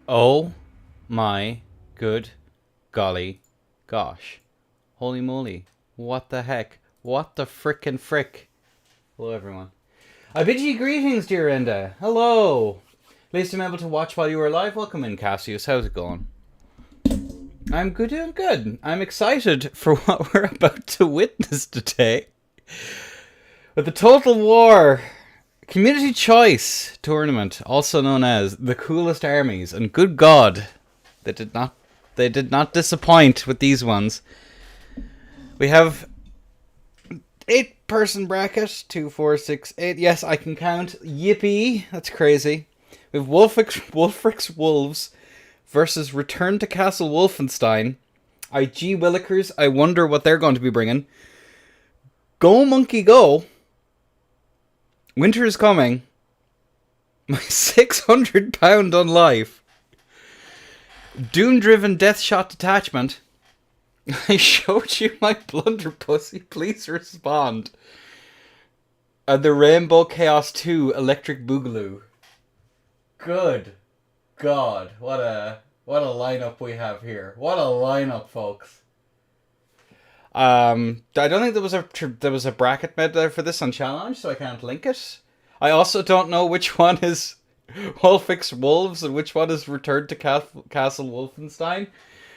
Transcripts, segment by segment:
Oh my good golly gosh. Holy moly. What the heck? What the frickin' frick? Hello, everyone. I bid ye greetings, dear Enda. Hello. At least I'm able to watch while you were alive. Welcome in, Cassius. How's it going? I'm good, doing good. I'm excited for what we're about to witness today. With the Total War Community Choice Tournament, also known as the Coolest Armies, and good God, they did not disappoint with these ones. We have 8-person bracket, 2, 4, 6, 8. Yes, I can count. Yippee! That's crazy. We have Wolfric's Wolves versus Return to Castle Wolfenstein. IG Willikers, I wonder what they're going to be bringing. Go Monkey Go. Winter is coming. My £600 on life. Doom-driven Death Shot Detachment. I showed you my blunderpussy. Please respond. And the Rainbow Chaos 2 Electric Boogaloo. Good God, what a lineup we have here. What a lineup, folks. I don't think there was a bracket made there for this on Challenge, so I can't link it. I also don't know which one is Wolfix Wolves and which one is Return to Castle Wolfenstein.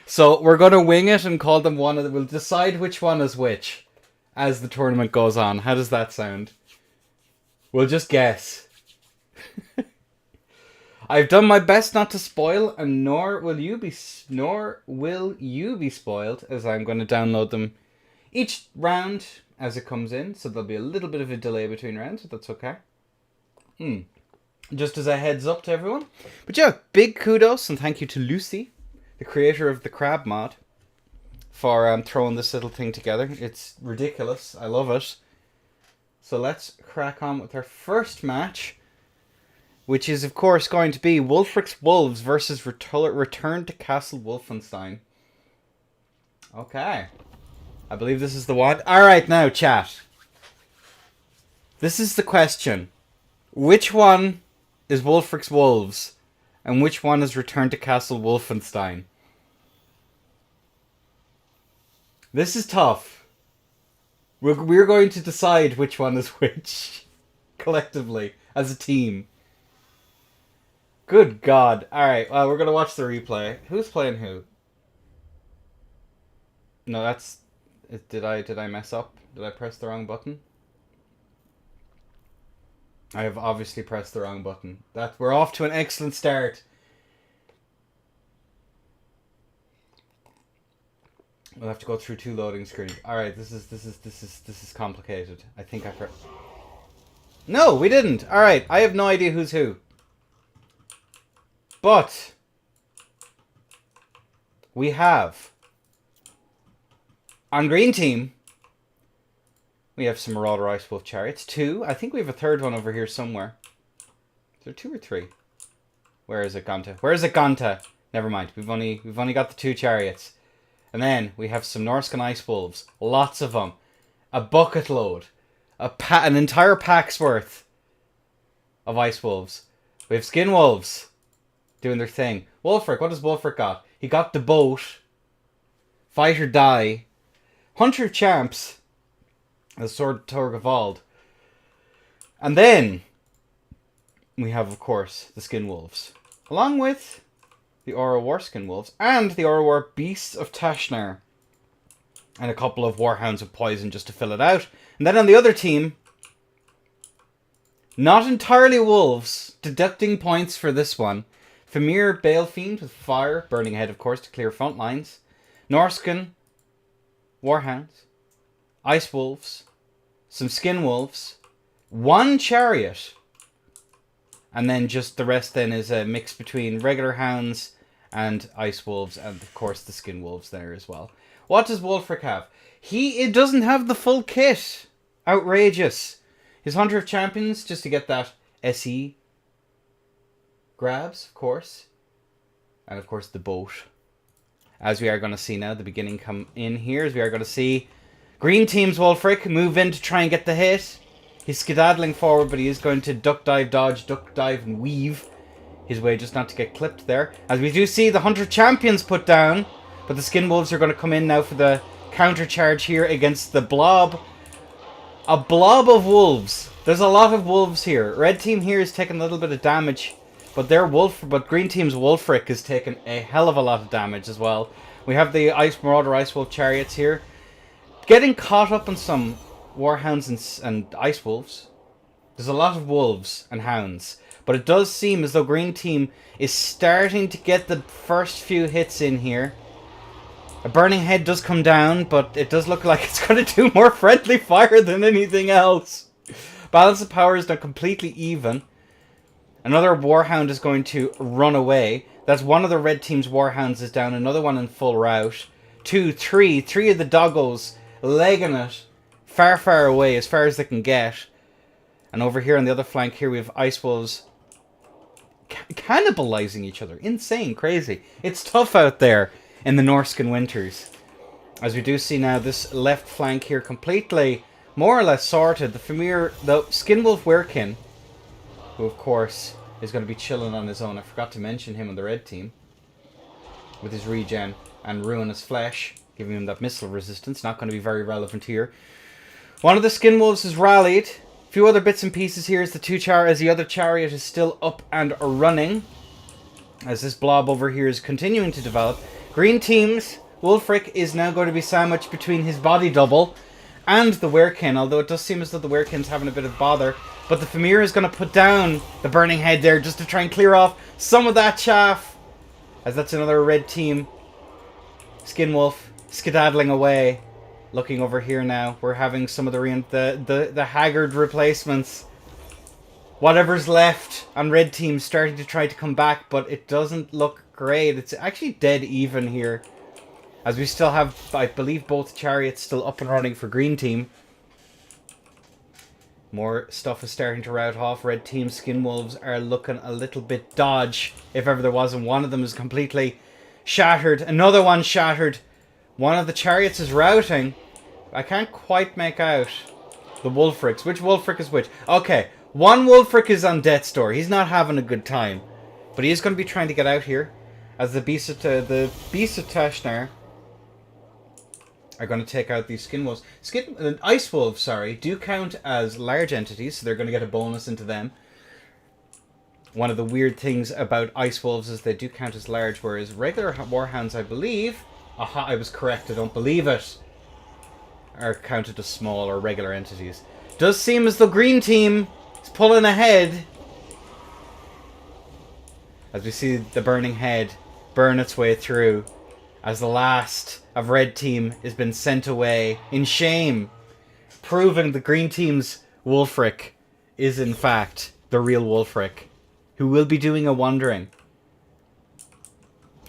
So we're going to wing it and call them one. We'll decide which one is which as the tournament goes on. How does that sound? We'll just guess. I've done my best not to spoil, and nor will you be spoiled, as I'm going to download them each round as it comes in. So there'll be a little bit of a delay between rounds, but that's okay. Just as a heads up to everyone. But yeah, big kudos and thank you to Lucy, the creator of the Crab mod, for throwing this little thing together. It's ridiculous. I love it. So let's crack on with our first match, which is, of course, going to be Wolfric's Wolves versus Return to Castle Wolfenstein. Okay. I believe this is the one. Alright, now, chat. This is the question. Which one is Wolfric's Wolves? And which one is Return to Castle Wolfenstein? This is tough. We're going to decide which one is which. Collectively. As a team. Good God. Alright, well, we're going to watch the replay. Who's playing who? No, that's... Did I mess up? Did I press the wrong button? I have obviously pressed the wrong button. We're off to an excellent start. We'll have to go through 2 loading screens. Alright, this is complicated. I think I pressed... No, we didn't! Alright, I have no idea who's who. But we have on green team, we have some Marauder Ice Wolf Chariots. 2. I think we have a third one over here somewhere. Is there 2 or 3? Where is it gone to? Where is it gone to? Never mind. We've only got the 2 chariots. And then we have some Norscan Ice Wolves. Lots of them. A bucket load. An entire pack's worth of Ice Wolves. We have Skin Wolves doing their thing. Wolfric, what does Wolfric got? He got the boat. Fight or Die. Hunter of Champs. The Sword Torgavald. And then we have, of course, the Skin Wolves. Along with the Aura War Skin Wolves and the Aura War Beasts of Tashnar. And a couple of Warhounds of Poison just to fill it out. And then on the other team, not entirely wolves, deducting points for this one. Famir Balefiend with Fire, burning ahead, of course, to clear front lines. Norscan Warhounds. Ice Wolves. Some Skin Wolves. 1 Chariot. And then just the rest then is a mix between regular Hounds and Ice Wolves. And, of course, the Skin Wolves there as well. What does Wolfric have? It doesn't have the full kit. Outrageous. His Hunter of Champions, just to get that SE grabs, of course. And, of course, the boat. As we are going to see now, the beginning come in here. As we are going to see green team's Wolfric move in to try and get the hit. He's skedaddling forward, but he is going to duck, dive, dodge, duck, dive, and weave his way just not to get clipped there. As we do see the Hunter Champions put down, but the Skin Wolves are going to come in now for the counter charge here against the blob. A blob of wolves. There's a lot of wolves here. Red team here is taking a little bit of damage, but green team's Wolfric is taking a hell of a lot of damage as well. We have the Marauder Ice Wolf chariots here, getting caught up on some Warhounds and Ice Wolves. There's a lot of wolves and hounds, but it does seem as though green team is starting to get the first few hits in here. A burning head does come down, but it does look like it's going to do more friendly fire than anything else. Balance of power is now completely even. Another Warhound is going to run away. That's one of the red team's Warhounds is down. Another one in full rout. 2, 3. 3 of the doggos legging it far, far away, as far as they can get. And over here on the other flank here we have Ice Wolves cannibalizing each other. Insane, crazy. It's tough out there in the Norscan winters. As we do see now this left flank here completely more or less sorted. The Skin Wolf Werkin, who of course is going to be chilling on his own. I forgot to mention him on the red team. With his regen and Ruinous Flesh, giving him that missile resistance. Not going to be very relevant here. One of the Skin Wolves has rallied. A few other bits and pieces here as the other chariot is still up and running. As this blob over here is continuing to develop. Green team's Wolfric is now going to be sandwiched between his body double and the Werkin, although it does seem as though the Werkin's having a bit of bother. But the Famir is going to put down the burning head there just to try and clear off some of that chaff. As that's another red team Skin Wolf skedaddling away. Looking over here now, we're having some of the haggard replacements. Whatever's left on red team starting to try to come back, but it doesn't look great. It's actually dead even here. As we still have, I believe, both chariots still up and running for green team. More stuff is starting to rout off. Red team Skin Wolves are looking a little bit dodge, if ever there was, and one of them is completely shattered. Another one shattered. One of the chariots is routing. I can't quite make out the Wolfrics. Which Wolfric is which? Okay, one Wolfric is on death's door. He's not having a good time. But he is going to be trying to get out here. As the Beast of Tashnar are going to take out these Skin Wolves. Ice Wolves, sorry, do count as large entities, so they're going to get a bonus into them. One of the weird things about Ice Wolves is they do count as large, whereas regular Warhounds, I believe... Aha, I was correct, I don't believe it. Are counted as small or regular entities. Does seem as though green team is pulling ahead. As we see the burning head burn its way through. As the last of red team has been sent away in shame. Proving the green team's Wolfric is in fact the real Wolfric. Who will be doing a wandering.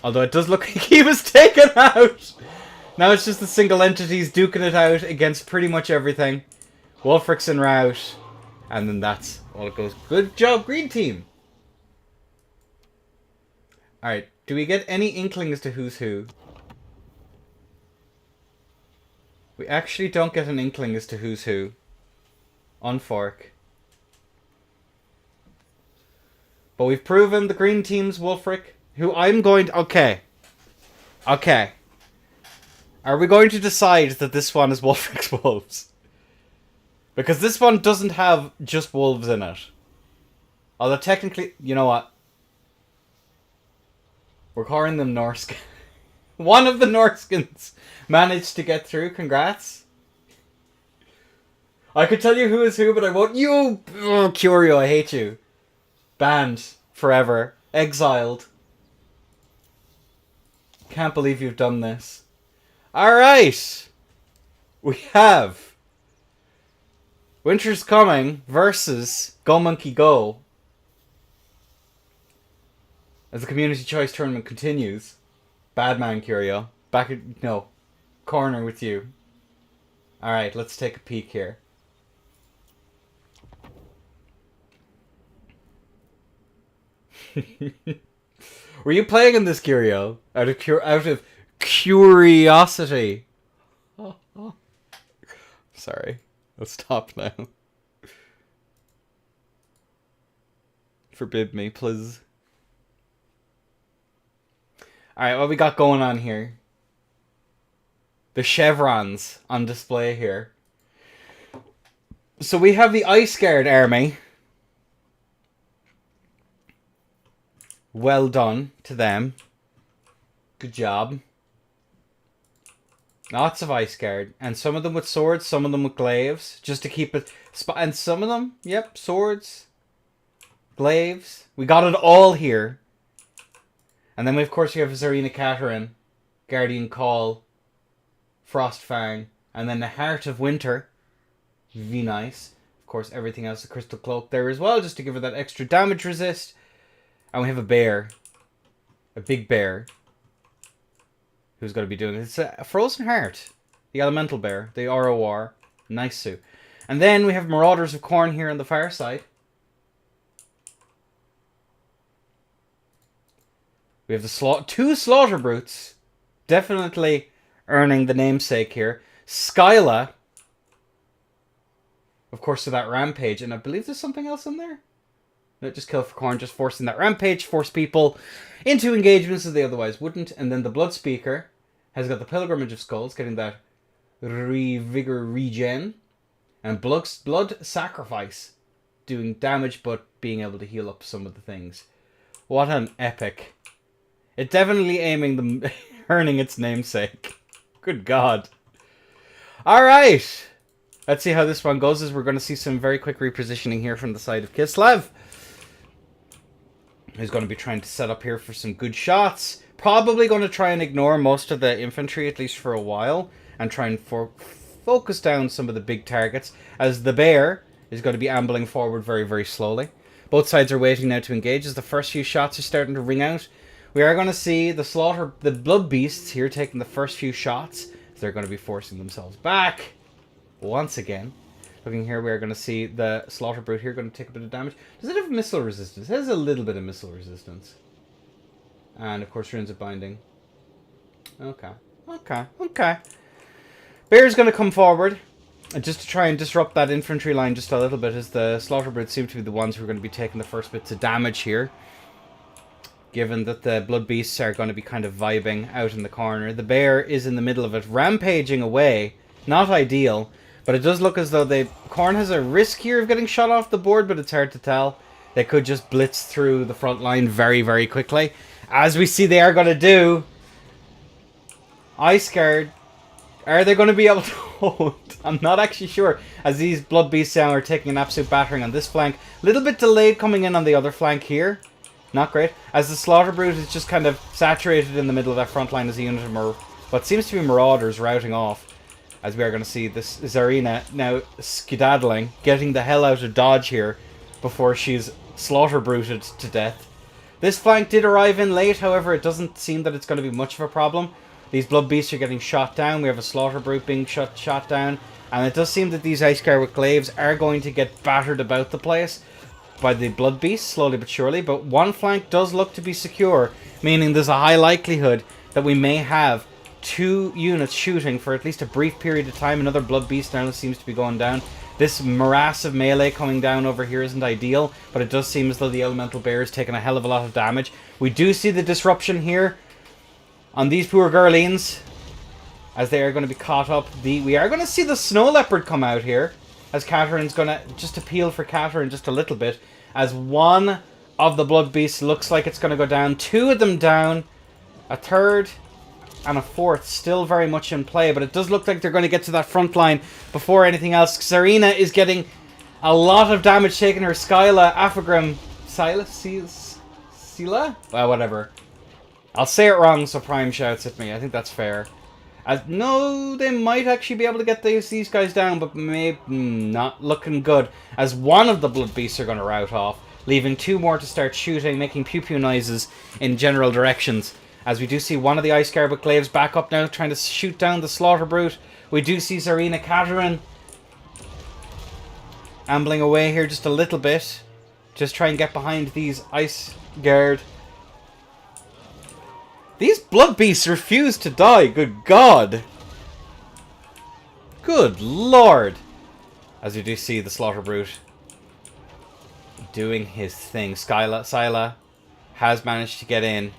Although it does look like he was taken out. Now it's just the single entities duking it out against pretty much everything. Wolfric's en route. And then that's all it goes. Good job, green team. Alright, do we get any inkling as to who's who? We actually don't get an inkling as to who's who. On fork. But we've proven the green team's Wolfric. Who I'm going to... Okay. Okay. Are we going to decide that this one is Wolfric's Wolves? Because this one doesn't have just wolves in it. Although technically... You know what? We're calling them Norscan. One of the Norskins managed to get through. Congrats. I could tell you who is who, but I won't. You... Oh, Curio, I hate you. Banned. Forever. Exiled. Can't believe you've done this. Alright. We have Winter's Coming versus Go Monkey Go. As the community choice tournament continues. Bad man, Curio. Back at... No. Corner with you. Alright, let's take a peek here. Were you playing in this, Curio? Out of curiosity. Sorry. Let's stop now. Forbid me, please. Alright, what we got going on here? The chevrons on display here. So we have the Ice Guard army. Well done to them. Good job. Lots of Ice Guard. And some of them with swords, some of them with glaives. Just to keep it... And some of them, yep, swords. Glaives. We got it all here. And then, of course, we have Zarina Katerin, Guardian Call, Frostfang, and then the Heart of Winter. Very nice. Of course, everything else, the Crystal Cloak there as well, just to give her that extra damage resist. And we have a bear. A big bear. Who's going to be doing it? It's a Frozen Heart. The Elemental Bear. The ROR. Nice suit. And then we have Marauders of Khorne here on the far side. We have the two Slaughter Brutes. Definitely earning the namesake here. Skyla. Of course, to that Rampage. And I believe there's something else in there. No, just kill for Khorne. Just forcing that Rampage. Force people into engagements as they otherwise wouldn't. And then the Blood Speaker has got the Pilgrimage of Skulls. Getting that Vigor Regen. And Blood Sacrifice. Doing damage but being able to heal up some of the things. What an epic. It's definitely aiming the earning its namesake. Good God. Alright. Let's see how this one goes, as we're going to see some very quick repositioning here from the side of Kislev. Who's going to be trying to set up here for some good shots. Probably going to try and ignore most of the infantry, at least for a while. And try and focus down some of the big targets. As the bear is going to be ambling forward very, very slowly. Both sides are waiting now to engage as the first few shots are starting to ring out. We are going to see the Blood Beasts here taking the first few shots. They're going to be forcing themselves back. Once again. Looking here, we are going to see the Slaughter Brute here going to take a bit of damage. Does it have missile resistance? It has a little bit of missile resistance. And, of course, Runes of Binding. Okay. Bear's going to come forward. Just to try and disrupt that infantry line just a little bit, as the Slaughter Brutes seem to be the ones who are going to be taking the first bits of damage here. Given that the Blood Beasts are going to be kind of vibing out in the corner. The bear is in the middle of it, rampaging away. Not ideal, but it does look as though Khorne has a risk here of getting shot off the board, but it's hard to tell. They could just blitz through the front line very, very quickly. As we see they are going to do. Ice Guard. Are they going to be able to hold? I'm not actually sure. As these Blood Beasts now are taking an absolute battering on this flank. A little bit delayed coming in on the other flank here. Not great. As the Slaughter Brute is just kind of saturated in the middle of that front line as a unit of what seems to be Marauders routing off. As we are going to see this Zarina now skedaddling, getting the hell out of dodge here before she's Slaughter Bruted to death. This flank did arrive in late, however it doesn't seem that it's going to be much of a problem. These Blood Beasts are getting shot down. We have a Slaughter Brute being shot down. And it does seem that these Ice Guard with glaives are going to get battered about the place by the Blood Beasts, slowly but surely. But one flank does look to be secure, meaning there's a high likelihood that we may have two units shooting for at least a brief period of time. Another Blood Beast now seems to be going down. This morass of melee coming down over here isn't ideal, but it does seem as though the Elemental Bear is taking a hell of a lot of damage. We do see the disruption here on these poor girlings, as they are going to be caught up. We are going to see the Snow Leopard come out here, as Katerin's going to just appeal for Katerin just a little bit, as one of the Blood Beasts looks like it's going to go down. Two of them down. A third and a fourth still very much in play, but it does look like they're going to get to that front line before anything else. Zarina is getting a lot of damage taken. Her Skyla, Afagrim, Sila? Well, whatever. I'll say it wrong so Prime shouts at me. I think that's fair. No, they might actually be able to get these guys down, but maybe not looking good, as one of the Blood Beasts are going to rout off, leaving two more to start shooting, making pew-pew noises in general directions. As we do see one of the Ice Guard with glaives back up now, trying to shoot down the Slaughter Brute. We do see Zarina Katerin ambling away here just a little bit. Just try and get behind these Ice Guard. These Blood Beasts refuse to die, good God. Good Lord. As we do see the Slaughter Brute doing his thing. Scylla has managed to get in.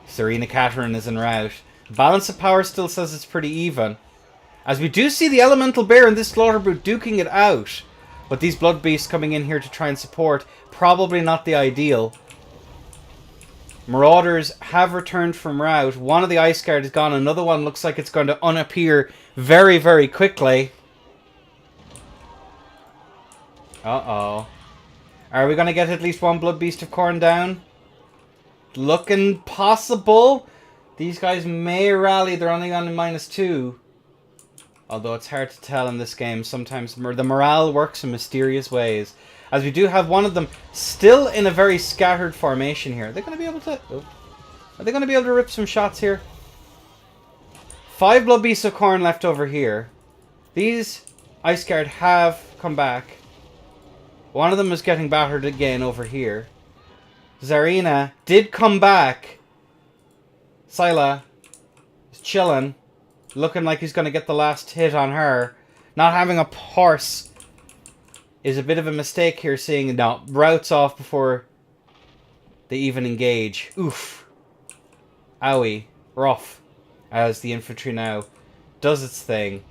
Serena Catherine is en route. Balance of power still says it's pretty even. As we do see the Elemental Bear and this Slaughter Brute duking it out. But these Blood Beasts coming in here to try and support. Probably not the ideal. Marauders have returned from route. One of the Ice Guard is gone. Another one looks like it's going to unappear very, very quickly. Uh-oh. Are we going to get at least one Blood Beast of Khorne down? Looking possible. These guys may rally. They're only on -2. Although it's hard to tell in this game. Sometimes the morale works in mysterious ways. As we do have one of them still in a very scattered formation here. Are they going to be able to... Oh. Are they going to be able to rip some shots here? 5 Blood Beasts of Khorne left over here. These Ice Guard have come back. One of them is getting battered again over here. Zarina did come back. Scylla is chilling. Looking like he's going to get the last hit on her. Not having a horse is a bit of a mistake here, seeing... No, routes off before they even engage. Oof. Owie. Rough. As the infantry now does its thing.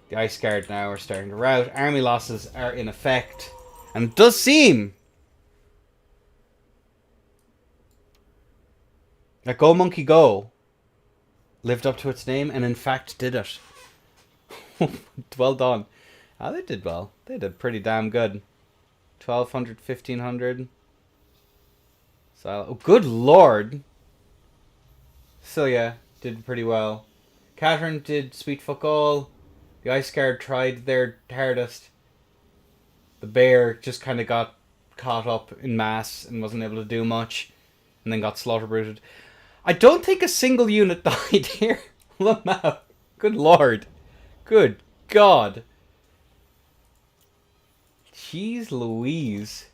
The Ice Guard now are starting to rout. Army losses are in effect. And it does seem that Go Monkey Go lived up to its name and in fact did it. Well done. Ah, they did well. They did pretty damn good. 1200, 1500. So, oh, good lord. Cilia did pretty well. Catherine did sweet fuck all. The Ice Guard tried their hardest. The bear just kind of got caught up in mass and wasn't able to do much. And then got slaughter bruted. I don't think a single unit died here. Lamau. Good lord. Good god. Jeez Louise.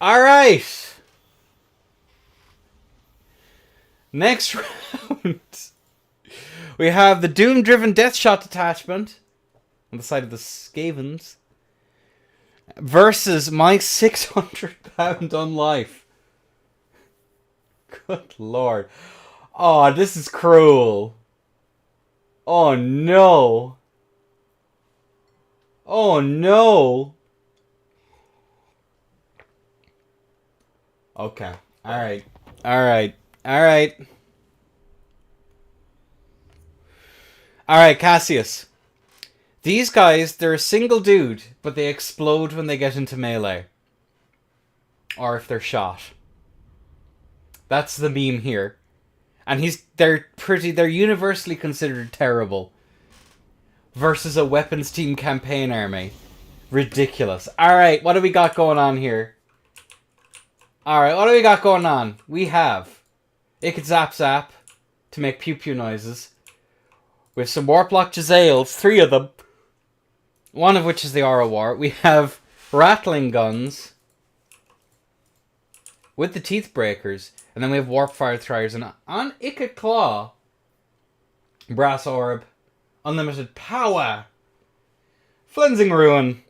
Alright. Next round. We have the Doom-driven Deathshot detachment on the side of the Skavens versus my £600 on life. Good lord. Oh, this is cruel. Oh no. Oh no. Okay. Alright. Alright. Alright. Alright, Cassius. These guys, they're a single dude, but they explode when they get into melee. Or if they're shot. That's the meme here. And they're universally considered terrible. Versus a weapons team campaign army. Ridiculous. Alright, what do we got going on here? Alright, what do we got going on? We have Ikit Zap Zap to make pew pew noises. We have some Warplock Jezzails, 3 of them. One of which is the Aura War. We have Rattling Guns with the Teeth Breakers. And then we have Warp Fire Throwers. And on Ikit Claw, Brass Orb, Unlimited Power, Flensing Ruin,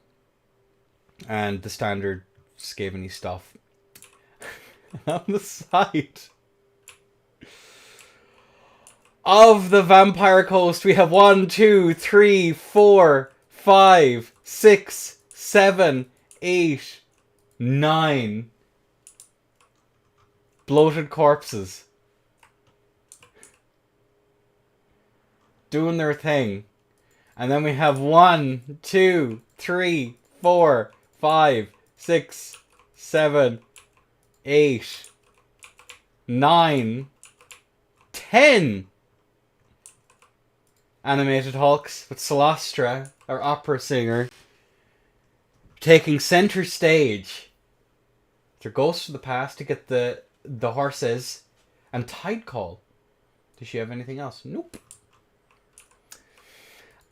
and the standard Skaven-y stuff. On the side of the Vampire Coast, we have 1, 2, 3, 4, 5, 6, 7, 8, 9 bloated corpses doing their thing. And then we have 1, 2, 3, 4, 5, 6, 7, 8, 9, 10 animated Hulks with Celestra, our opera singer, taking center stage. Their Ghosts of the Past to get the horses, and Tidecall. Does she have anything else? Nope.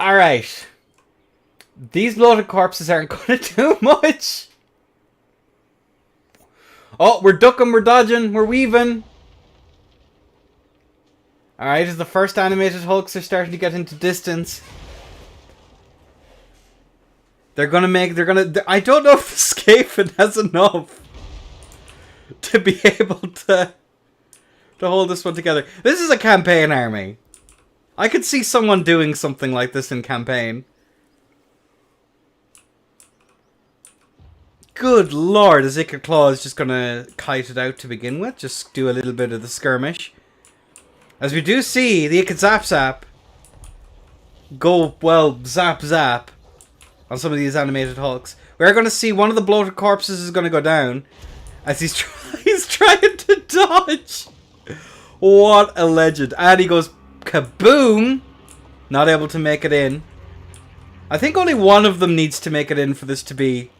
Alright. These bloated corpses aren't going to do much. Oh, we're ducking, we're dodging, we're weaving. Alright, as the first animated Hulks are starting to get into distance. I don't know if the Skaven has enough to be able to hold this one together. This is a campaign army. I could see someone doing something like this in campaign. Good lord, Ezekiel Claw is just gonna kite it out to begin with. Just do a little bit of the skirmish. As we do see the Icked Zap Zap go, well, zap zap on some of these animated Hulks. We're gonna see one of the bloated corpses is gonna go down as he's trying to dodge. What a legend. And he goes kaboom! Not able to make it in. I think only one of them needs to make it in for this to be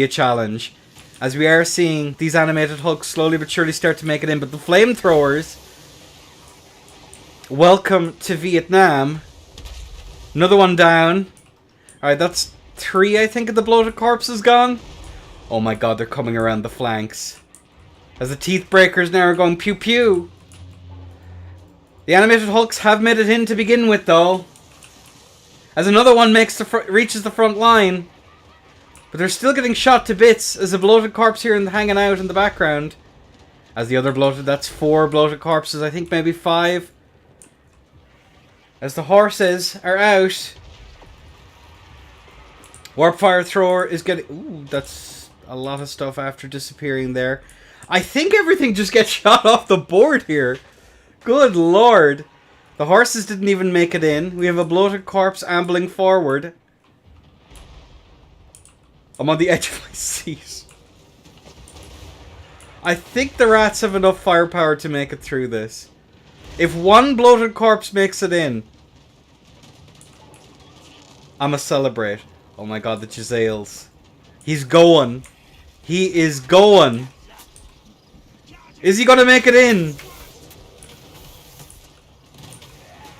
a challenge. As we are seeing these animated Hulks slowly but surely start to make it in. But the flamethrowers, welcome to Vietnam. Another one down. Alright, that's 3, I think, of the bloated corpses gone. Oh my god, they're coming around the flanks. As the teeth breakers now are going pew pew. The animated Hulks have made it in to begin with, though. As another one reaches the front line. But they're still getting shot to bits as a bloated corpse here and hanging out in the background. As the other bloated, that's 4 bloated corpses, I think maybe 5. As the horses are out. Warp Fire Thrower is getting... Ooh, that's a lot of stuff after disappearing there. I think everything just gets shot off the board here. Good lord. The horses didn't even make it in. We have a bloated corpse ambling forward. I'm on the edge of my seat. I think the rats have enough firepower to make it through this. If one bloated corpse makes it in, I'ma celebrate. Oh my god, the Giselles. He's going. He is going. Is he gonna make it in?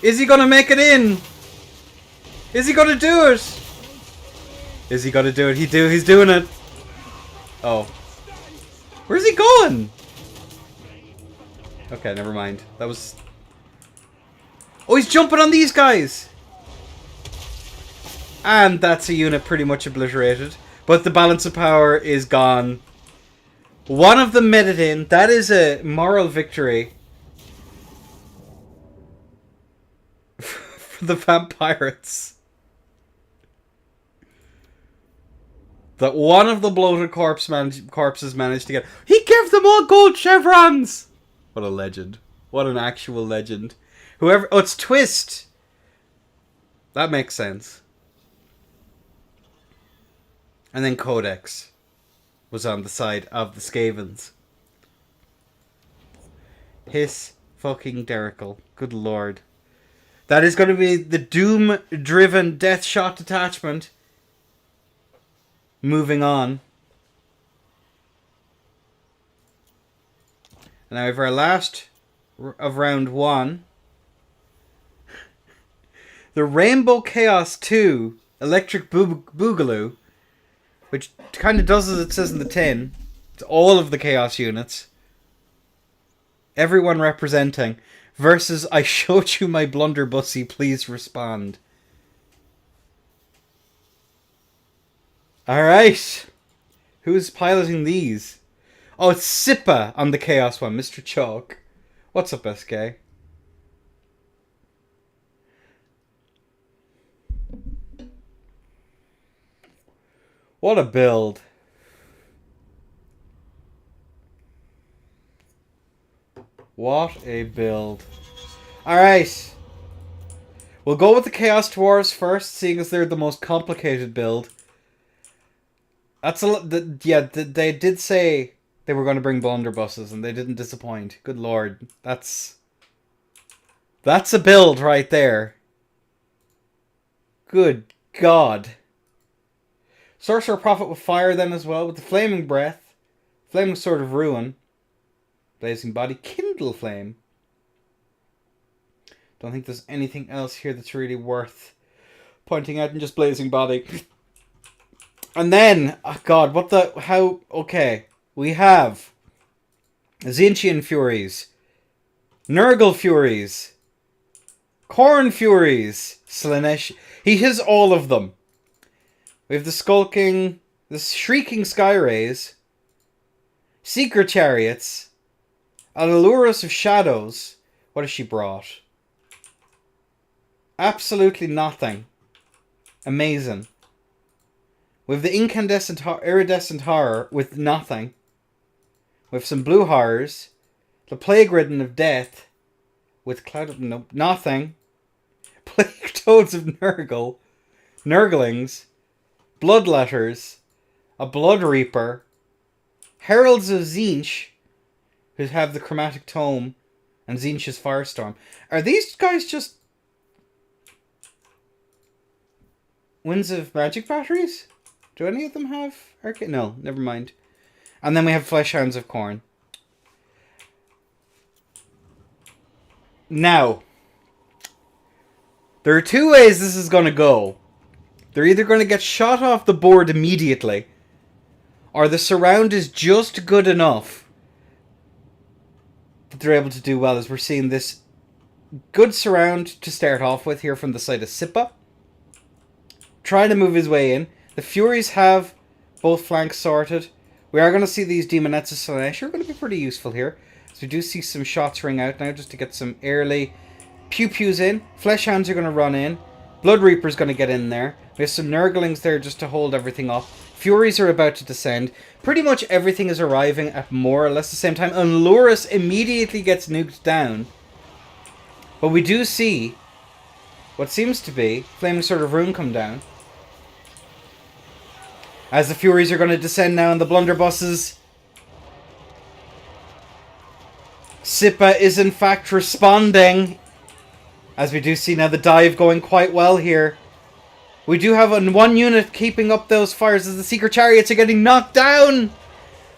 Is he gonna make it in? Is he gonna do it? Is he gonna do it? He's doing it. Oh. Where's he going? Okay, never mind. That was... Oh, he's jumping on these guys! And that's a unit pretty much obliterated. But the balance of power is gone. One of them made it in. That is a moral victory. For the vampirates. That one of the bloated corpses managed to get... He gave them all gold chevrons! What a legend. What an actual legend. Whoever... Oh, it's Twist! That makes sense. And then Codex was on the side of the Skavens. Hiss fucking Derical. Good lord. That is going to be the Doom-driven Death Shot detachment. Moving on. And now we have our last of round 1. The Rainbow Chaos 2 Electric Boogaloo. Which kind of does as it says in the tin. It's all of the Chaos units. Everyone representing. Versus, I showed you my blunderbussy, please respond. Alright. Who's piloting these? Oh, it's Sippa on the Chaos one, Mr. Chalk. What's up, SK? What a build. What a build. Alright. We'll go with the Chaos Dwarves first, seeing as they're the most complicated build. That's a lot. Yeah, they did say they were going to bring blunderbusses, and they didn't disappoint. Good lord. That's a build right there. Good god. Sorcerer Prophet with fire then as well, with the Flaming Breath, Flaming Sword of Ruin, Blazing Body, Kindle Flame. Don't think there's anything else here that's really worth pointing out than just Blazing Body. And then, oh god, okay. We have Zinchian Furies, Nurgle Furies, Khorne Furies, Slaanesh. He has all of them. We have the Shrieking Sky Rays, Secret chariots. An Allurus of shadows. What has she brought? Absolutely nothing. Amazing. With the iridescent horror with nothing. With some blue horrors. The plague ridden of death. With cloud... Nope, nothing. Plague toads of Nurgle. Nurglings. Bloodletters. A blood reaper. Heralds of Tzeentch, who have the chromatic tome, and Tzeentch's firestorm. Are these guys just Winds of Magic batteries? Do any of them have arcade? No, never mind. And then we have Fleshhounds of Khorne. Now, there are two ways this is going to go. They're either going to get shot off the board immediately, or the surround is just good enough that they're able to do well, as we're seeing this good surround to start off with here from the side of Sippa. Trying to move his way in. The Furies have both flanks sorted. We are going to see these Demonettes of Slaanesh are going to be pretty useful here. So we do see some shots ring out now just to get some early pew-pews in. Fleshhounds are going to run in. Blood Reaper's going to get in there. We have some Nurglings there just to hold everything up. Furies are about to descend. Pretty much everything is arriving at more or less the same time. And Lurrus immediately gets nuked down. But we do see what seems to be Flaming Sword of Rune come down. As the Furies are going to descend now on the blunderbusses. Sippa is in fact responding. As we do see now the dive going quite well here. We do have one unit keeping up those fires as the Secret Chariots are getting knocked down.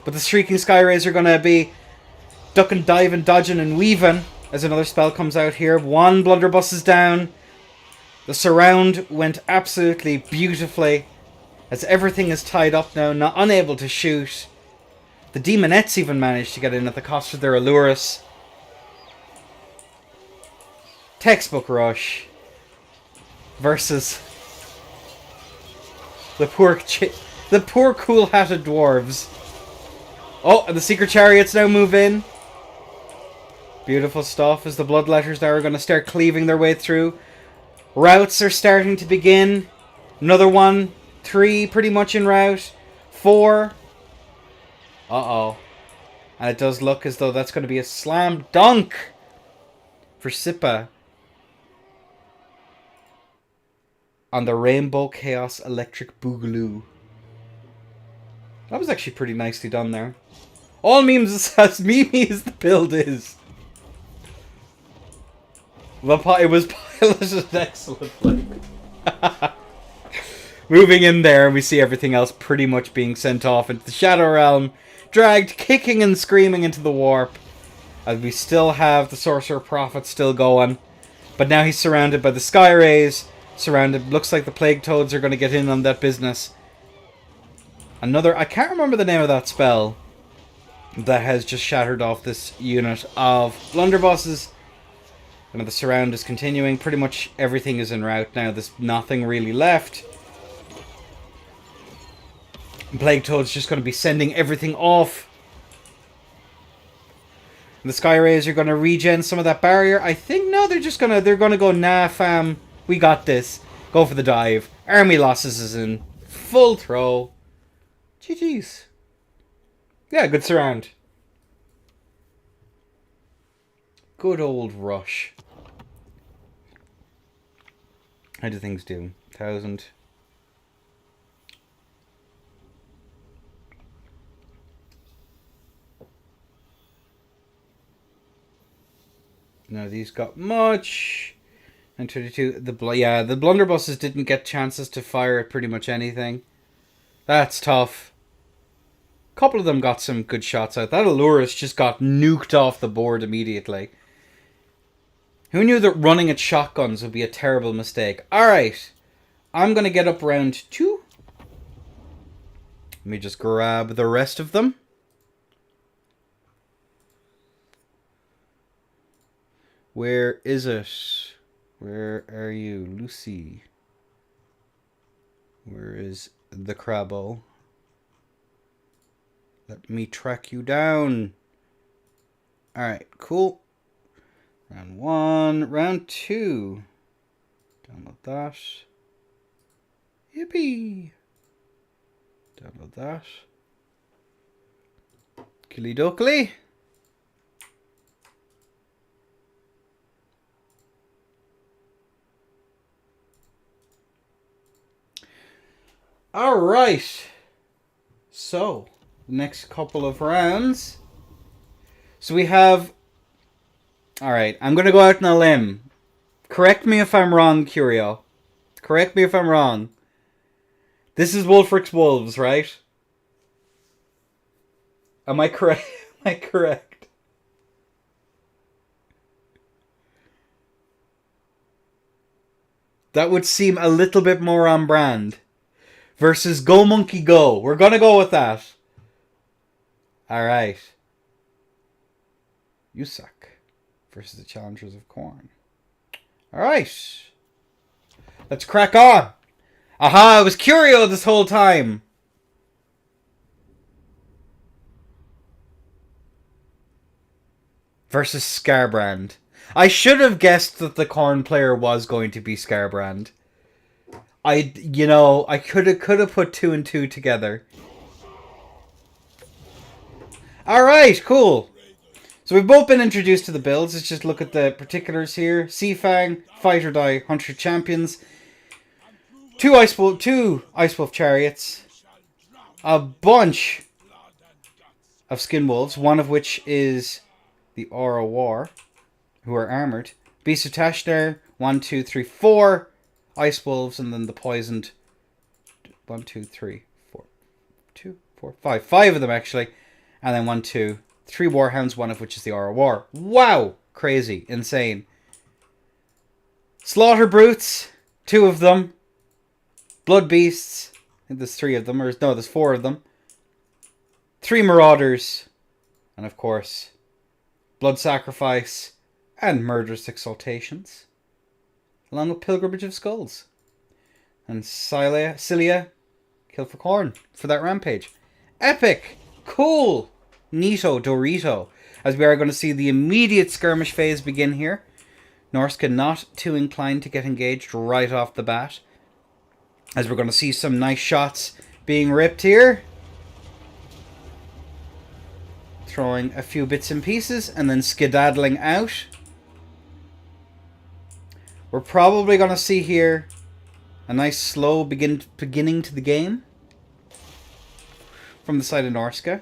But the Shrieking Skyrays are going to be ducking, diving, dodging and weaving as another spell comes out here. One blunderbuss is down. The surround went absolutely beautifully as everything is tied up now, not unable to shoot. The Demonettes even managed to get in at the cost of their Allurus. Textbook rush versus the poor cool-hatted dwarves. Oh, and the Secret Chariots now move in. Beautiful stuff as the Bloodletters now are going to start cleaving their way through. Routes are starting to begin. Another one. 3 pretty much en route. 4. Uh-oh. And it does look as though that's going to be a slam dunk for Sippa on the Rainbow Chaos Electric Boogaloo. That was actually pretty nicely done there. All memes as memey as the build is. It was piloted excellently. Moving in there, we see everything else pretty much being sent off into the Shadow Realm. Dragged, kicking and screaming into the warp. As we still have the Sorcerer Prophet still going. But now he's surrounded by the Sky Rays. Surrounded, looks like the Plague Toads are going to get in on that business. I can't remember the name of that spell that has just shattered off this unit of blunderbusses. And the surround is continuing. Pretty much everything is en route now. There's nothing really left. And Plague Toad's just going to be sending everything off. And the Sky Rays are going to regen some of that barrier. I think, no, they're going to go, nah, fam, we got this. Go for the dive. Army losses is in full throw. GG's. Yeah, good surround. Good old rush. How do things do? 1,000. No, these got much. And 22. The blunderbusses didn't get chances to fire at pretty much anything. That's tough. A couple of them got some good shots out. That Allurus just got nuked off the board immediately. Who knew that running at shotguns would be a terrible mistake? Alright. I'm going to get up round 2. Let me just grab the rest of them. Where is it? Where are you, Lucy? Where is the Crabbo? Let me track you down. Alright, cool. Round 1. Round 2. Download that. Yippee! Download that. Killy dokily. Alright. So, next couple of rounds. So we have... Alright, I'm going to go out on a limb. Correct me if I'm wrong, Curio. Correct me if I'm wrong. This is Wulfric's Wolves, right? Am I correct? Am I correct? That would seem a little bit more on brand. Versus Go Monkey Go. We're going to go with that. Alright. Yusak versus the Challengers of Khorne. Alright. Let's crack on. Aha, I was Curio this whole time. Versus Scarbrand. I should have guessed that the Khorne player was going to be Scarbrand. I could have put 2 and 2 together. Alright, cool. So we've both been introduced to the builds. Let's just look at the particulars here. Seafang, Fight or Die, Hunter Champions. 2 Ice Wolf Chariots. A bunch of Skin Wolves, one of which is the Aura War, who are armoured. Beast of Tashnar, 1, 2, 3, 4 Ice Wolves, and then the poisoned 1, 2, 3, 4, 2, 4, 5. 5 of them actually. And then 1, 2, 3 Warhounds, one of which is the Aura War. Wow! Crazy. Insane. Slaughter Brutes, 2 of them. Blood Beasts, I think there's 3 of them, or no, there's 4 of them. 3 Marauders, and of course, Blood Sacrifice and Murderous Exaltations, along with Pilgrimage of Skulls. And Cilia, Kill for Khorne for that rampage. Epic! Cool! Neato Dorito. As we are going to see the immediate skirmish phase begin here. Norsca not too inclined to get engaged right off the bat. As we're going to see some nice shots being ripped here. Throwing a few bits and pieces and then skedaddling out. We're probably going to see here a nice slow beginning to the game. From the side of Norsca.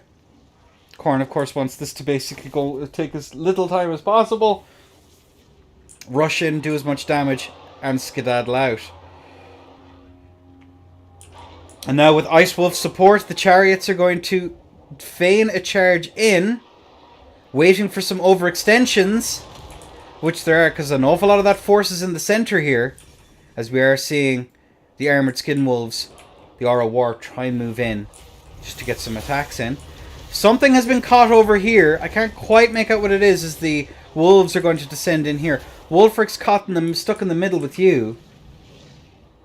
Khorne, of course, wants this to basically take as little time as possible. Rush in, do as much damage, and skedaddle out. And now with Ice Wolf support, the Chariots are going to feign a charge in, waiting for some overextensions, which there are, because an awful lot of that force is in the center here, as we are seeing the Armoured Skin Wolves, the Aura War, try and move in, just to get some attacks in. Something has been caught over here. I can't quite make out what it is, as the Wolves are going to descend in here. Wulfric's caught in them, stuck in the middle with you.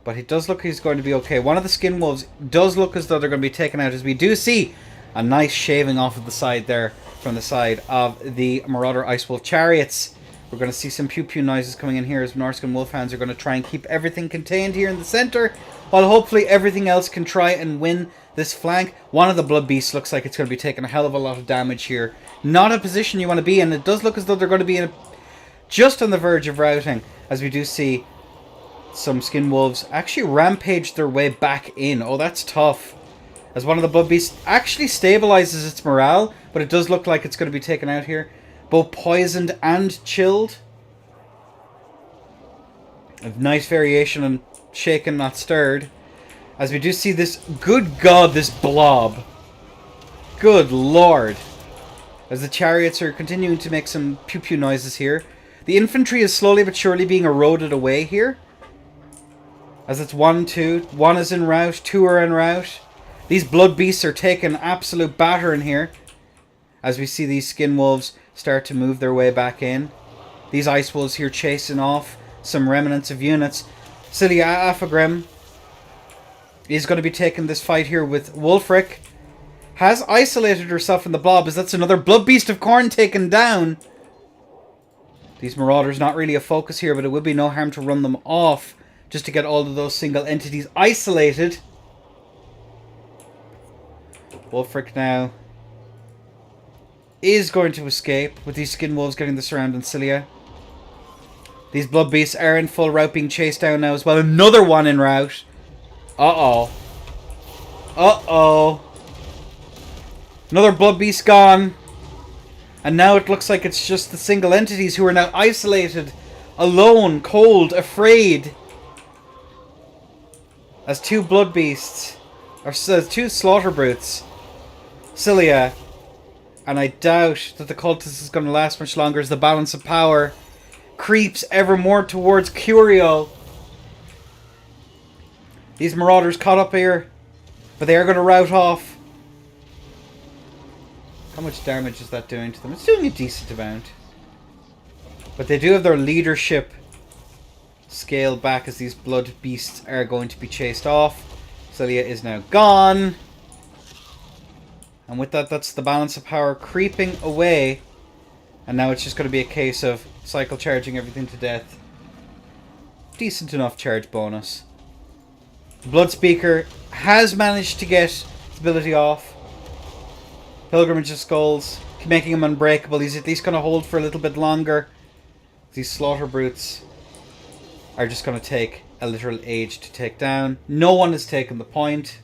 But it does look he's going to be okay. One of the Skin Wolves does look as though they're going to be taken out, as we do see a nice shaving off of the side there from the side of the Marauder Ice Wolf Chariots. We're going to see some pew-pew noises coming in here as Norscan Wolfhounds are going to try and keep everything contained here in the center, while hopefully everything else can try and win this flank. One of the Blood Beasts looks like it's going to be taking a hell of a lot of damage here. Not a position you want to be in. It does look as though they're going to be just on the verge of routing, as we do see some Skin Wolves actually rampage their way back in. Oh, that's tough. As one of the Blood Beasts actually stabilizes its morale, but it does look like it's going to be taken out here. Both poisoned and chilled. A nice variation on shaken, not stirred. As we do see this, good God, this blob. Good Lord. As the Chariots are continuing to make some pew-pew noises here. The infantry is slowly but surely being eroded away here. As it's 1, 2. 1 is en route, 2 are en route. These Blood Beasts are taking absolute battering here. As we see these Skin Wolves start to move their way back in. These Ice Wolves here chasing off some remnants of units. Cilia Afagrim is going to be taking this fight here with Wulfric. has isolated herself in the blob, as that's another blood beast of Khorne taken down. These marauders not really a focus here, but it would be no harm to run them off just to get all of those single entities isolated. Wulfric now is going to escape with these skin wolves getting the surround on Cilia. These blood beasts are in full route, being chased down now as well. Another one en route. Uh-oh. Uh-oh. Another blood beast gone. And now it looks like it's just the single entities who are now isolated, alone, cold, afraid. As two blood beasts, or two slaughter brutes, Cilia, and I doubt that the cultist is going to last much longer as the balance of power creeps ever more towards Curio. These marauders caught up here, but they are going to rout off. How much damage is that doing to them? It's doing a decent amount. But they do have their leadership scaled back as these blood beasts are going to be chased off. Cilia is now gone. And with that, that's the balance of power creeping away. And now it's just going to be a case of cycle charging everything to death. Decent enough charge bonus. Bloodspeaker has managed to get his ability off. Pilgrimage of Skulls, making him unbreakable. He's at least going to hold for a little bit longer. These slaughter brutes are just going to take a literal age to take down. No one has taken the point.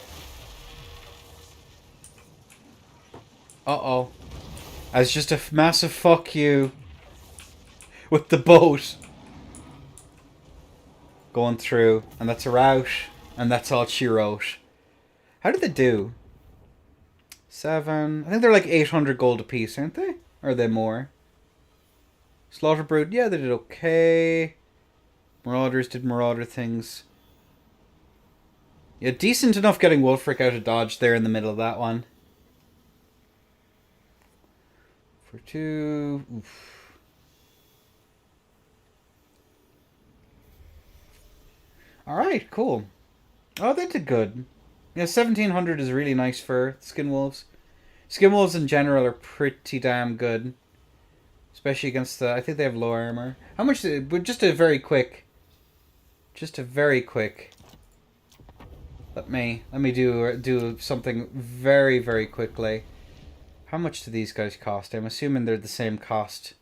Uh-oh. As just a massive fuck you with the boat going through. And that's a rout. And that's all she wrote. How did they do? 7. I think they're like 800 gold apiece, aren't they? Or are they more? Slaughter Brood, yeah, they did okay. Marauders did marauder things. Yeah, decent enough getting Wulfric out of dodge there in the middle of that one. For 2. Oof. Alright, cool. Oh, they did good. Yeah, 1700 is really nice for Skin Wolves. Skin Wolves in general are pretty damn good. Especially against the... I think they have low armor. How much... Just a very quick... Let me do something very, very quickly. How much do these guys cost? I'm assuming they're the same cost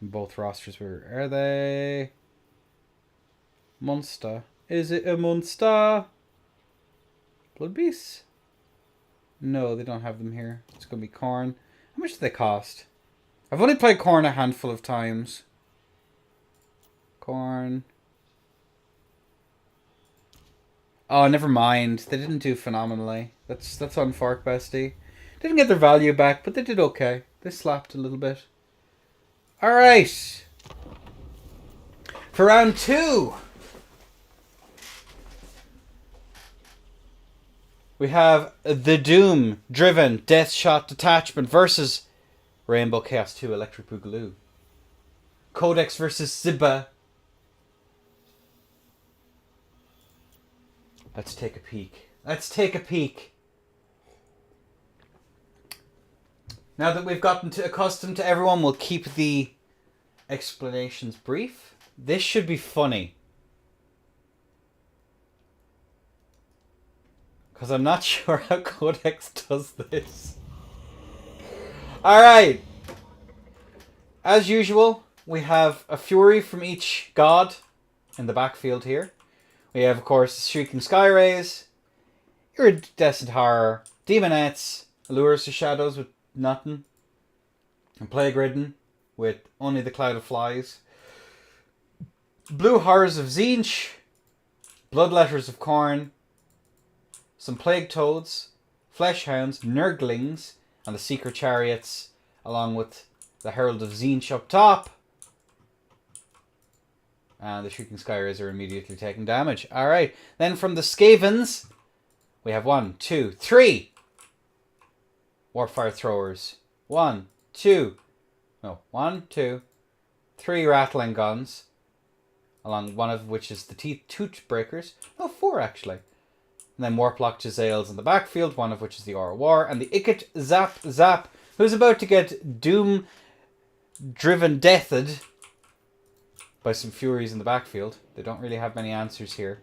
in both rosters. Are they... Monster. Is it a monster? Blood Beasts? No, they don't have them here. It's going to be Khorne. How much do they cost? I've only played Khorne a handful of times. Khorne. Oh, never mind. They didn't do phenomenally. That's on Fork Bestie. Didn't get their value back, but they did okay. They slapped a little bit. Alright. For round 2. We have the Doom-driven Death Shot Detachment versus Rainbow Chaos 2 Electric Boogaloo. Codex versus Sibba. Let's take a peek. Let's take a peek. Now that we've gotten accustomed to everyone, we'll keep the explanations brief. This should be funny. Because I'm not sure how Codex does this. Alright. As usual, we have a Fury from each god in the backfield here. We have, of course, Shrieking Sky Rays, Iridescent Horror, Demonettes, Allures to Shadows with nothing, and Plague Ridden with only the Cloud of Flies, Blue Horrors of Tzeentch, Bloodletters of Khorne, some Plague Toads, Flesh Hounds, Nurglings, and the Secret Chariots, along with the Herald of Tzeentch up top. And the Shrieking Sky Rays are immediately taking damage. Alright, then from the Skavens, we have 1, 2, 3 Warpfire Throwers. 1, 2, 3 Rattling Guns, along one of which is the Tooth Breakers. Oh, 4 actually. And And then Warplock Giselles in the backfield, one of which is the Aura War. And the Ikit Zap Zap, who's about to get doom-driven deathed by some Furies in the backfield. They don't really have many answers here.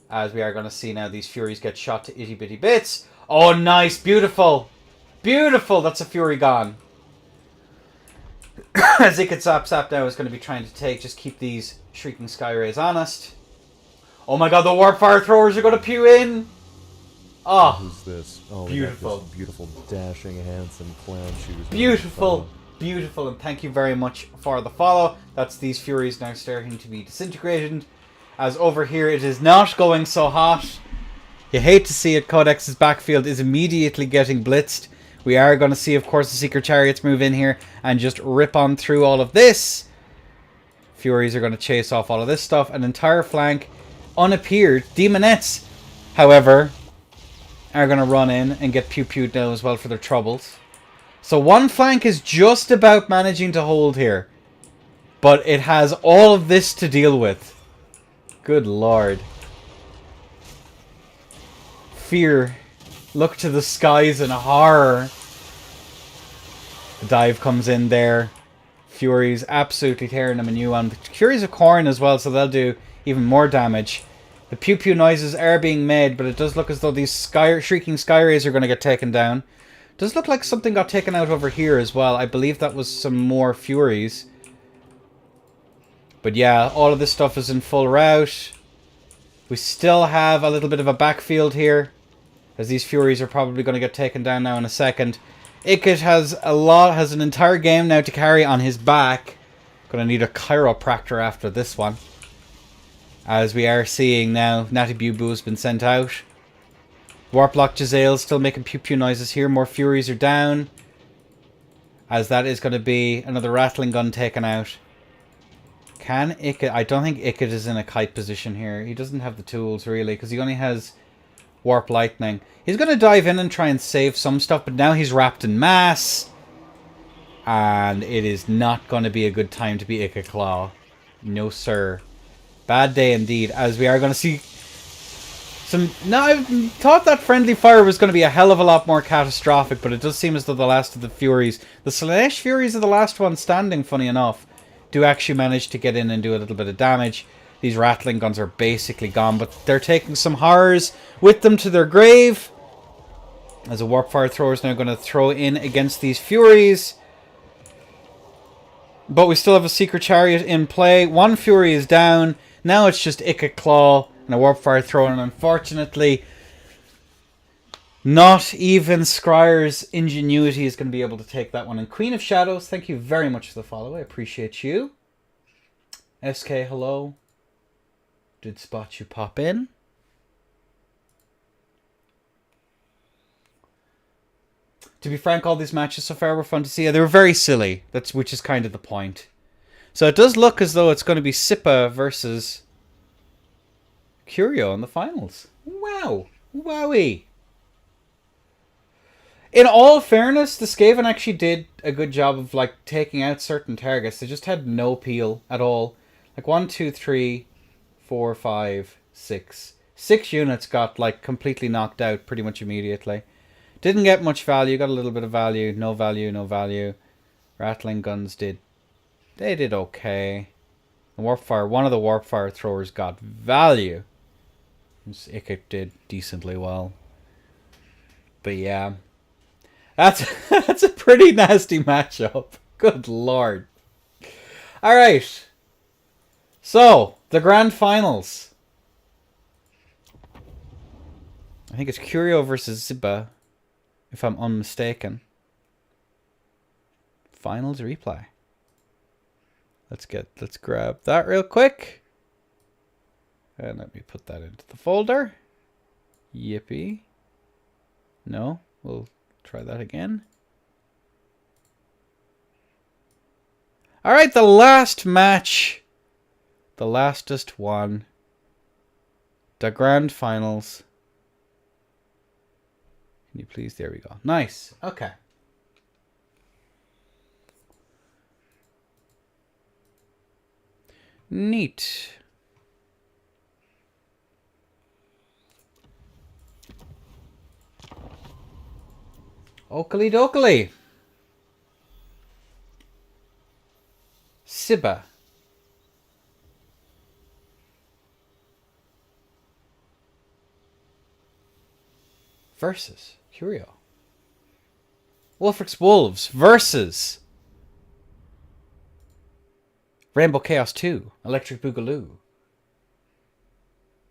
As we are going to see now these Furies get shot to itty-bitty bits. Oh, nice. Beautiful. Beautiful. That's a Fury gone. As Ikit Zap Zap now is going to be trying to just keep these Shrieking Sky Rays honest. Oh my god, the Warp Fire Throwers are going to pew in. Oh, who's this? Oh, beautiful. This beautiful, dashing, handsome clown shoes. Beautiful. Beautiful, and thank you very much for the follow. That's these Furies now starting to be disintegrated. As over here, it is not going so hot. You hate to see it. Codex's backfield is immediately getting blitzed. We are going to see, of course, the Seeker Chariots move in here and just rip on through all of this. Furies are going to chase off all of this stuff. An entire flank unappeared. Demonettes, however, are going to run in and get pew-pewed now as well for their troubles. So one flank is just about managing to hold here. But it has all of this to deal with. Good lord. Fear. Look to the skies in horror. The dive comes in there. Furies absolutely tearing them a new one. The Furies of Corn as well, so they'll do even more damage. The pew-pew noises are being made, but it does look as though these Shrieking Sky Rays are going to get taken down. Does look like something got taken out over here as well. I believe that was some more Furies. But yeah, all of this stuff is in full rout. We still have a little bit of a backfield here, as these Furies are probably going to get taken down now in a second. Ikit has an entire game now to carry on his back. Going to need a chiropractor after this one. As we are seeing now, Natty Boo has been sent out. Warplock Giselle still making pew-pew noises here. More Furies are down. As that is going to be another Rattling Gun taken out. Can Ikit... I don't think Ikit is in a kite position here. He doesn't have the tools, really, because he only has Warp Lightning. He's going to dive in and try and save some stuff, but now he's wrapped in mass. And it is not going to be a good time to be Ikit Claw. No, sir. Bad day indeed, as we are going to see some... Now, I thought that friendly fire was going to be a hell of a lot more catastrophic, but it does seem as though the last of the Furies, the Slanesh Furies are the last one standing, funny enough, do actually manage to get in and do a little bit of damage. These Rattling Guns are basically gone, but they're taking some horrors with them to their grave. As a Warp Fire Thrower is now going to throw in against these Furies. But we still have a Seeker Chariot in play. One Fury is down. Now it's just Ikit Claw and a Warp Fire Thrower. And unfortunately, not even Scryer's ingenuity is going to be able to take that one. And Queen of Shadows, thank you very much for the follow. I appreciate you. SK, hello. Did spot you pop in. To be frank, all these matches so far were fun to see. They were very silly, which is kind of the point. So it does look as though it's going to be Sippa versus Curio in the finals. Wow. Wowie. In all fairness, the Skaven actually did a good job of like taking out certain targets. They just had no peel at all. Like 1, 2, 3, 4, 5, 6. 6 units got like completely knocked out pretty much immediately. Didn't get much value, got a little bit of value, no value, no value. Rattling Guns did okay. The Warpfire, one of the Warpfire Throwers got value. Ikit did decently well. But yeah. That's a pretty nasty matchup. Good lord. Alright. So, the grand finals. I think it's Curio versus Ziba, if I'm unmistaken. Finals replay. Let's grab that real quick. And let me put that into the folder. Yippee. No, we'll try that again. Alright, the last match. The lastest one. The grand finals. Can you please? There we go. Nice. Okay. Neat. Oakley dokley. Sibba. Versus Curio. Wolfric's Wolves versus Rainbow Chaos 2. Electric Boogaloo.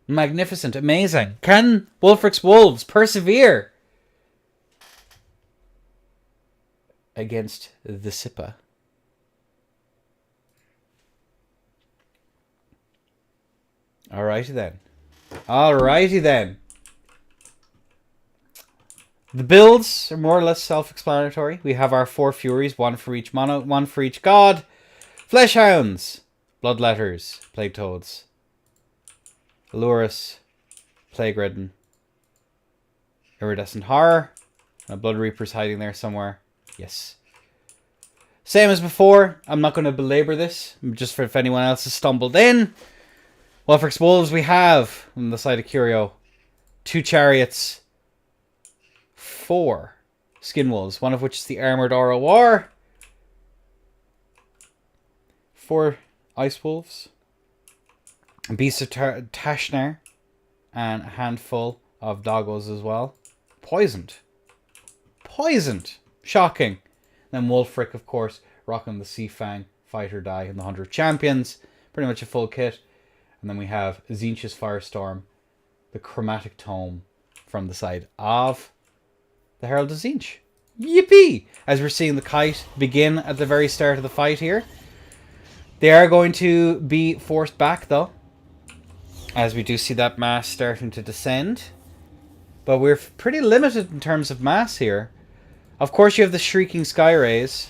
Magnificent. Amazing. Can Wolfric's Wolves persevere against the Sippa? Alrighty then. Alrighty then. The builds are more or less self-explanatory. We have our 4 Furies, 1 for each mono, 1 for each god. Fleshhounds, Bloodletters, Plague Toads, Allurus, Plague Ridden, Iridescent Horror, and a Blood Reaper's hiding there somewhere. Yes. Same as before. I'm not going to belabor this, just for if anyone else has stumbled in. Wolfric's Wolves we have on the side of Curio. 2 Chariots. 4 Skin Wolves, one of which is the Armoured Aura War. 4 Ice Wolves. Beasts of Tashnar. And a handful of Doggos as well. Poisoned. Poisoned. Shocking. Then Wolfric, of course, rocking the Sea Fang, Fight or Die, and the 100 Champions. Pretty much a full kit. And then we have Tzeentch's Firestorm, the Chromatic Tome from the side of the Herald of Tzeentch. Yippee! As we're seeing the kite begin at the very start of the fight here. They are going to be forced back, though, as we do see that mass starting to descend. But we're pretty limited in terms of mass here. Of course, you have the Shrieking Skyrays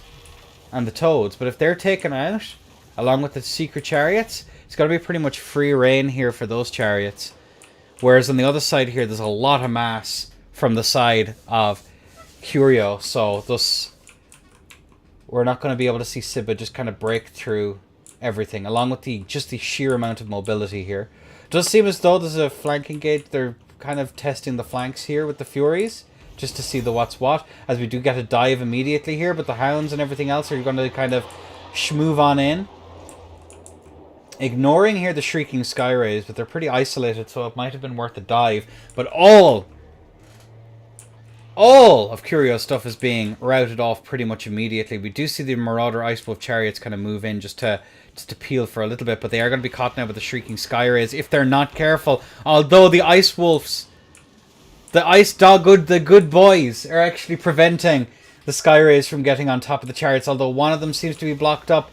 and the Toads, but if they're taken out, along with the Secret Chariots, it's going to be pretty much free reign here for those chariots. Whereas on the other side here, there's a lot of mass from the side of Curio, so thus we're not going to be able to see Sibba just kind of break through everything, along with just the sheer amount of mobility here. It does seem as though there's a flanking gate. They're kind of testing the flanks here with the Furies, just to see the what's what, as we do get a dive immediately here, but the Hounds and everything else are going to kind of schmoove on in. Ignoring here the Shrieking Skyrays, but they're pretty isolated, so it might have been worth a dive. But all of Curio's stuff is being routed off pretty much immediately. We do see the Marauder Ice Wolf Chariots kind of move in just to peel for a little bit, but they are going to be caught now with the Shrieking Skyrays if they're not careful. Although the Ice Wolves, the Ice Dog, the good boys, are actually preventing the Skyrays from getting on top of the chariots, although one of them seems to be blocked up.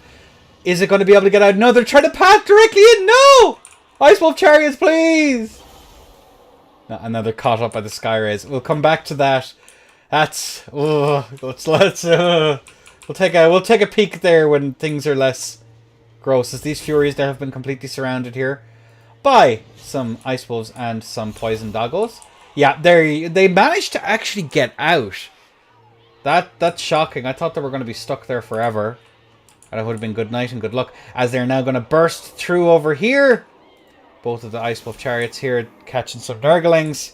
Is it going to be able to get out? No, they're trying to path directly in. No! Ice Wolf Chariots, please! No, and now they're caught up by the Skyrays. We'll come back to that. That's... we'll take a peek there when things are less gross, as these Furies there have been completely surrounded here by some Ice Wolves and some Poison Doggos. Yeah, they managed to actually get out. That's shocking. I thought they were going to be stuck there forever. And it would have been good night and good luck, as they're now going to burst through over here. Both of the Ice Wolf Chariots here catching some Nurglings.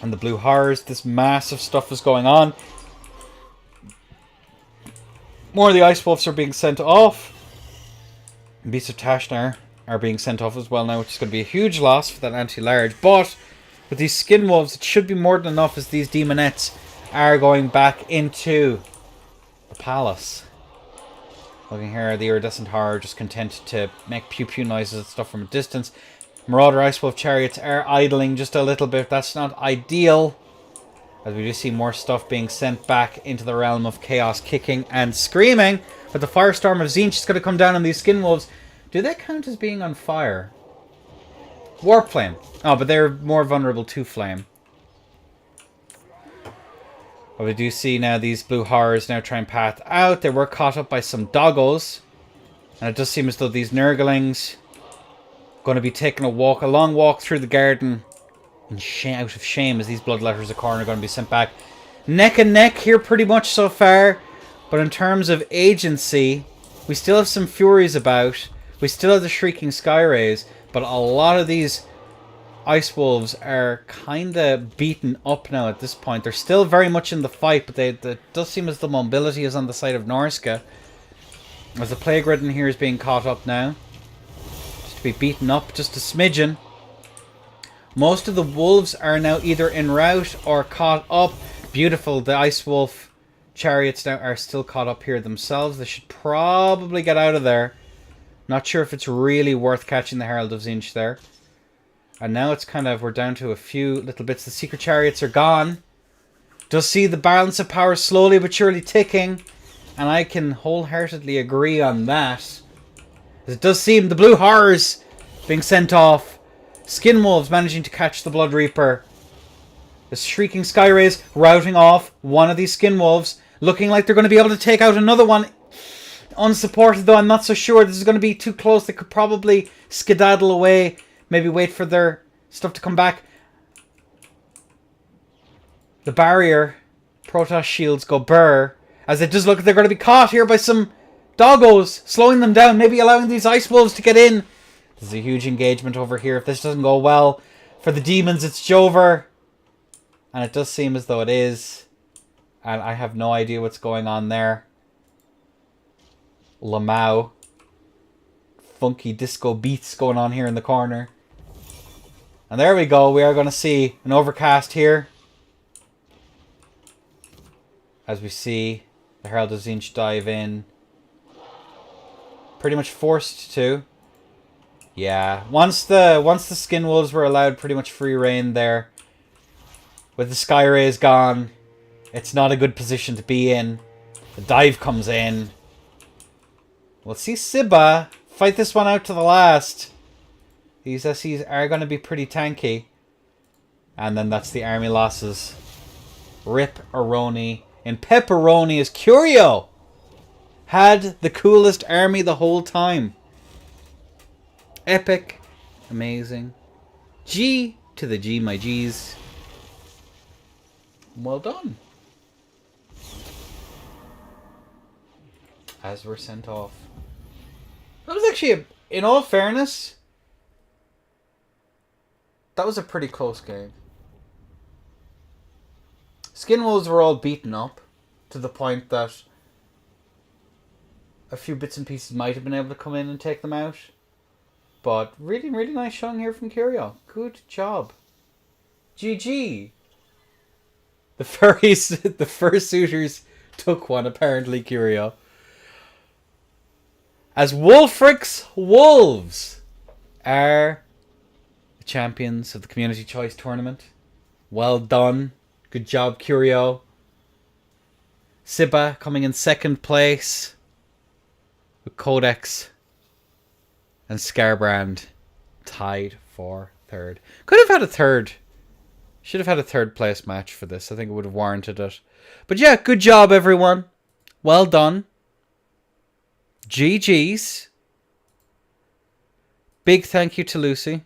And the Blue Horrors. This massive stuff is going on. More of the Ice Wolves are being sent off. Beasts of Tashnar are being sent off as well now, which is going to be a huge loss for that anti-large. But with these Skin Wolves, it should be more than enough, as these Demonettes are going back into the palace. Looking here, the Iridescent Horror just content to make pew-pew noises and stuff from a distance. Marauder Ice Wolf Chariots are idling just a little bit. That's not ideal, as we do see more stuff being sent back into the realm of chaos, kicking and screaming. But the Firestorm of Tzeentch is going to come down on these Skin Wolves. Do they count as being on fire? Warp Flame. Oh, but they're more vulnerable to flame. But we do see now these Blue Horrors now try and path out. They were caught up by some Doggos. And it does seem as though these Nurglings going to be taking a long walk through the garden. And out of shame, as these Bloodletters of Khorne are going to be sent back. Neck and neck here pretty much so far. But in terms of agency, we still have some Furies about. We still have the Shrieking Skyrays. But a lot of these Ice Wolves are kind of beaten up now at this point. They're still very much in the fight, but it does seem as the mobility is on the side of Norska. As the Plague Ridden here is being caught up now. Just to be beaten up just a smidgen. Most of the wolves are now either en route or caught up. Beautiful. The Ice Wolf chariots now are still caught up here themselves. They should probably get out of there. Not sure if it's really worth catching the Herald of Zinch there. And now it's kind of, we're down to a few little bits. The Secret Chariots are gone. Does see the balance of power slowly but surely ticking. And I can wholeheartedly agree on that. It does seem the Blue Horrors being sent off. Skin Wolves managing to catch the Blood Reaper. The Shrieking Skyrays routing off one of these Skin Wolves. Looking like they're going to be able to take out another one. Unsupported though, I'm not so sure. This is going to be too close. They could probably skedaddle away. Maybe wait for their stuff to come back. The barrier. Protoss shields go burr. As it does look like they're going to be caught here by some doggos. Slowing them down. Maybe allowing these Ice Wolves to get in. There's a huge engagement over here. If this doesn't go well for the demons, it's Jover. And it does seem as though it is. And I have no idea what's going on there. Lamau. Funky disco beats going on here in the corner. And there we go. We are going to see an overcast here. As we see the Herald of Zinch dive in. Pretty much forced to. Yeah, once the Skin Wolves were allowed pretty much free reign there, with the Sky Rays gone, it's not a good position to be in. The dive comes in. We'll see Sibba fight this one out to the last. These SCs are going to be pretty tanky. And then that's the army losses. Rip Aroni. And Pepperoni is Curio. Had the coolest army the whole time. Epic. Amazing. G to the G, my G's. Well done. As we're sent off. That was actually, in all fairness, that was a pretty close game. Skin Wolves were all beaten up to the point that a few bits and pieces might have been able to come in and take them out. But really, really nice showing here from Curio. Good job. GG. The furries, the fursuiters took one, apparently, Curio. As Wolfric's Wolves are the champions of the Community Choice Tournament. Well done. Good job, Curio. Sibba coming in second place. With Codex and Scarbrand tied for third. Could have had a third. Should have had a third place match for this. I think it would have warranted it. But yeah, good job, everyone. Well done. GG's. Big thank you to Lucy.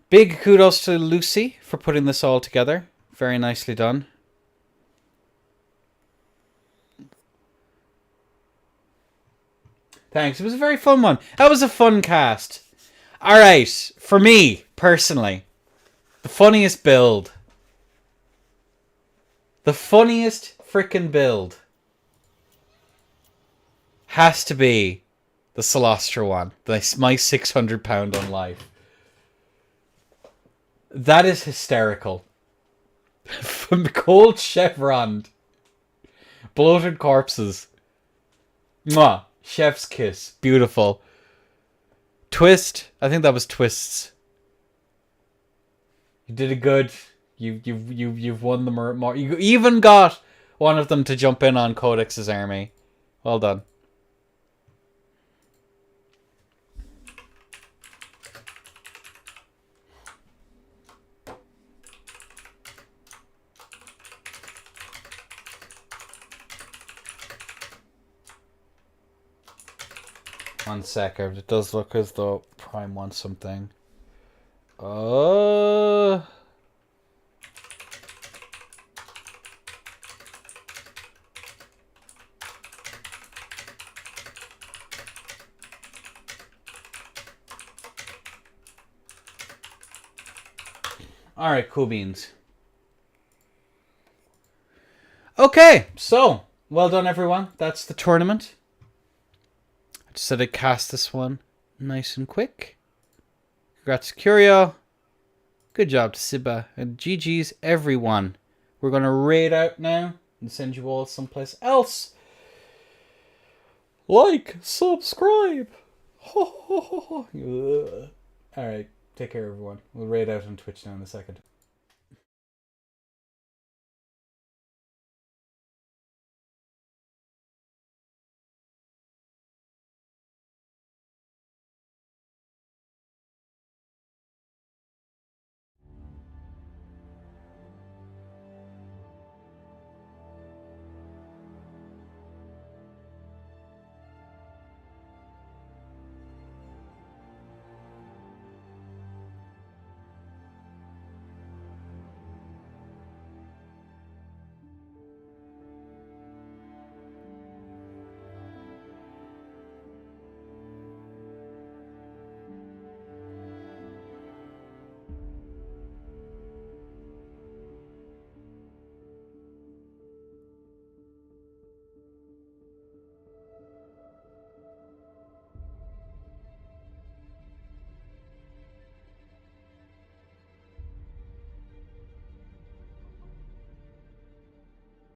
Big kudos to Lucy for putting this all together. Very nicely done. Thanks. It was a very fun one. That was a fun cast. Alright, for me, personally, the funniest build. The funniest frickin' build has to be the Celostra one. My £600 on life. That is hysterical. From cold chevron. Bloated corpses. Mwah. Chef's kiss. Beautiful. Twist. I think that was Twists. You did it good. You've won the more. You even got one of them to jump in on Codex's army. Well done. One second. It does look as though Prime wants something. Alright, cool beans. Okay, so, well done everyone. That's the tournament. I just said I'd cast this one nice and quick. Congrats to Curio. Good job to Sibba. And GG's everyone. We're going to raid out now and send you all someplace else. Like, subscribe. Alright, take care everyone. We'll raid out on Twitch now in a second.